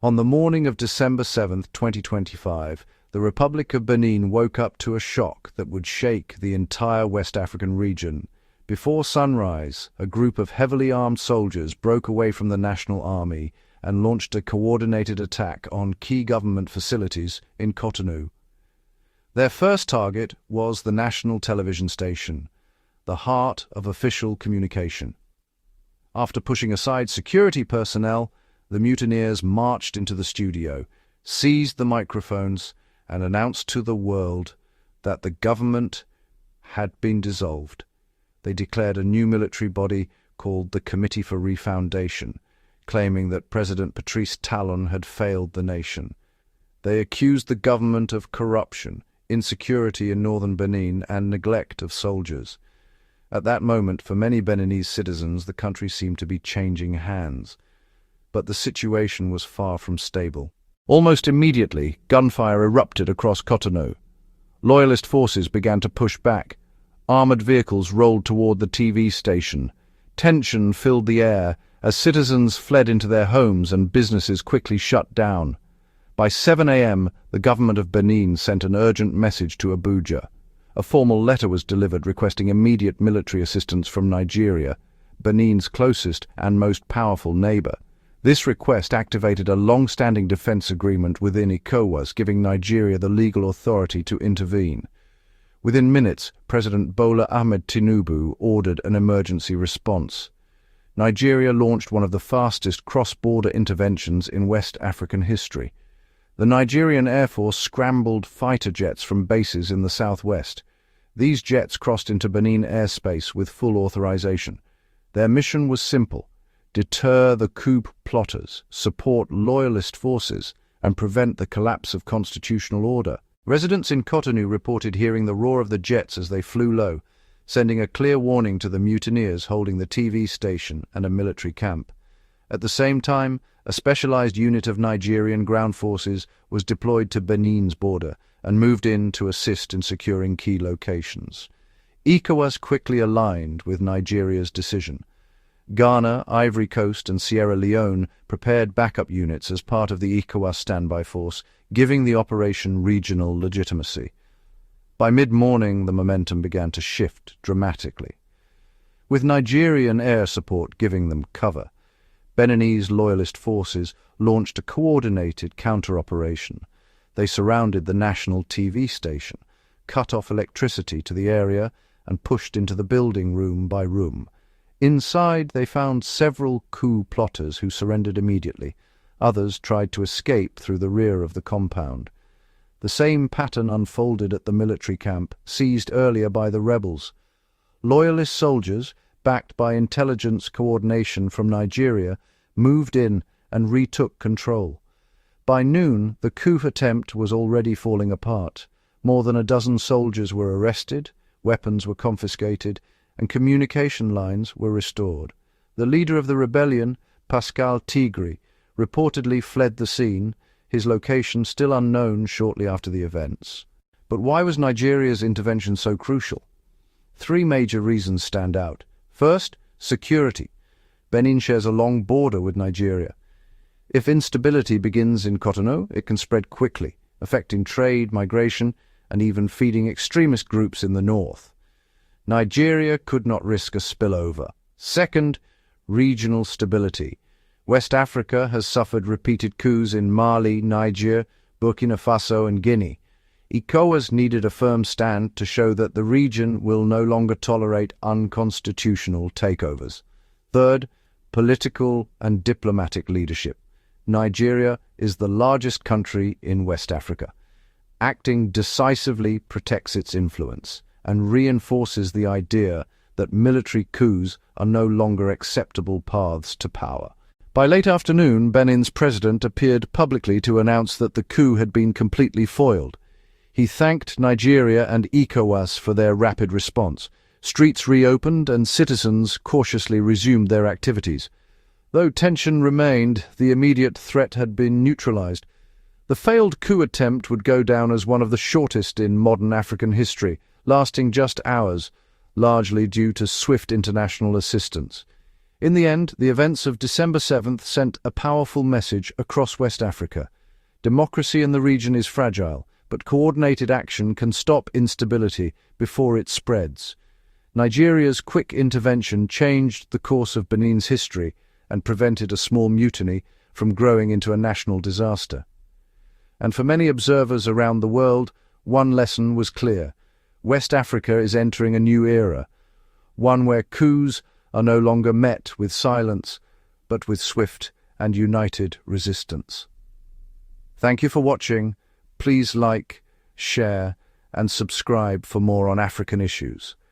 On the morning of December 7, 2025, the Republic of Benin woke up to a shock that would shake the entire West African region. Before sunrise, a group of heavily armed soldiers broke away from the National Army and launched a coordinated attack on key government facilities in Cotonou. Their first target was the national television station, the heart of official communication. After pushing aside security personnel, the mutineers marched into the studio, seized the microphones, and announced to the world that the government had been dissolved. They declared a new military body called the Committee for Refoundation, claiming that President Patrice Talon had failed the nation. They accused the government of corruption, insecurity in northern Benin, and neglect of soldiers. At that moment, for many Beninese citizens, the country seemed to be changing hands. But the situation was far from stable. Almost immediately, gunfire erupted across Cotonou. Loyalist forces began to push back. Armored vehicles rolled toward the TV station. Tension filled the air as citizens fled into their homes and businesses quickly shut down. By 7 a.m., the government of Benin sent an urgent message to Abuja. A formal letter was delivered requesting immediate military assistance from Nigeria, Benin's closest and most powerful neighbor. This request activated a long-standing defense agreement within ECOWAS, giving Nigeria the legal authority to intervene. Within minutes, President Bola Ahmed Tinubu ordered an emergency response. Nigeria launched one of the fastest cross-border interventions in West African history. The Nigerian Air Force scrambled fighter jets from bases in the southwest. These jets crossed into Benin airspace with full authorization. Their mission was simple: deter the coup plotters, support loyalist forces, and prevent the collapse of constitutional order. Residents in Cotonou reported hearing the roar of the jets as they flew low, sending a clear warning to the mutineers holding the TV station and a military camp. At the same time, a specialized unit of Nigerian ground forces was deployed to Benin's border and moved in to assist in securing key locations. ECOWAS quickly aligned with Nigeria's decision. Ghana, Ivory Coast, and Sierra Leone prepared backup units as part of the ECOWAS standby force, giving the operation regional legitimacy. By mid-morning, the momentum began to shift dramatically. With Nigerian air support giving them cover, Beninese loyalist forces launched a coordinated counter-operation. They surrounded the national TV station, cut off electricity to the area, and pushed into the building room by room. Inside, they found several coup plotters who surrendered immediately. Others tried to escape through the rear of the compound. The same pattern unfolded at the military camp, seized earlier by the rebels. Loyalist soldiers, backed by intelligence coordination from Nigeria, moved in and retook control. By noon, the coup attempt was already falling apart. More than a dozen soldiers were arrested, weapons were confiscated, and communication lines were restored. The leader of the rebellion, Pascal Tigri, reportedly fled the scene, his location still unknown shortly after the events. But why was Nigeria's intervention so crucial? 3 major reasons stand out. First, security. Benin shares a long border with Nigeria. If instability begins in Cotonou, it can spread quickly, affecting trade, migration, and even feeding extremist groups in the north. Nigeria could not risk a spillover. Second, regional stability. West Africa has suffered repeated coups in Mali, Niger, Burkina Faso, and Guinea. ECOWAS needed a firm stand to show that the region will no longer tolerate unconstitutional takeovers. Third, political and diplomatic leadership. Nigeria is the largest country in West Africa. Acting decisively protects its influence and reinforces the idea that military coups are no longer acceptable paths to power. By late afternoon, Benin's president appeared publicly to announce that the coup had been completely foiled. He thanked Nigeria and ECOWAS for their rapid response. Streets reopened and citizens cautiously resumed their activities. Though tension remained, the immediate threat had been neutralized. The failed coup attempt would go down as one of the shortest in modern African history, lasting just hours, largely due to swift international assistance. In the end, the events of December 7th sent a powerful message across West Africa. Democracy in the region is fragile, but coordinated action can stop instability before it spreads. Nigeria's quick intervention changed the course of Benin's history and prevented a small mutiny from growing into a national disaster. And for many observers around the world, one lesson was clear. West Africa is entering a new era, one where coups are no longer met with silence, but with swift and united resistance. Thank you for watching. Please like, share, and subscribe for more on African issues.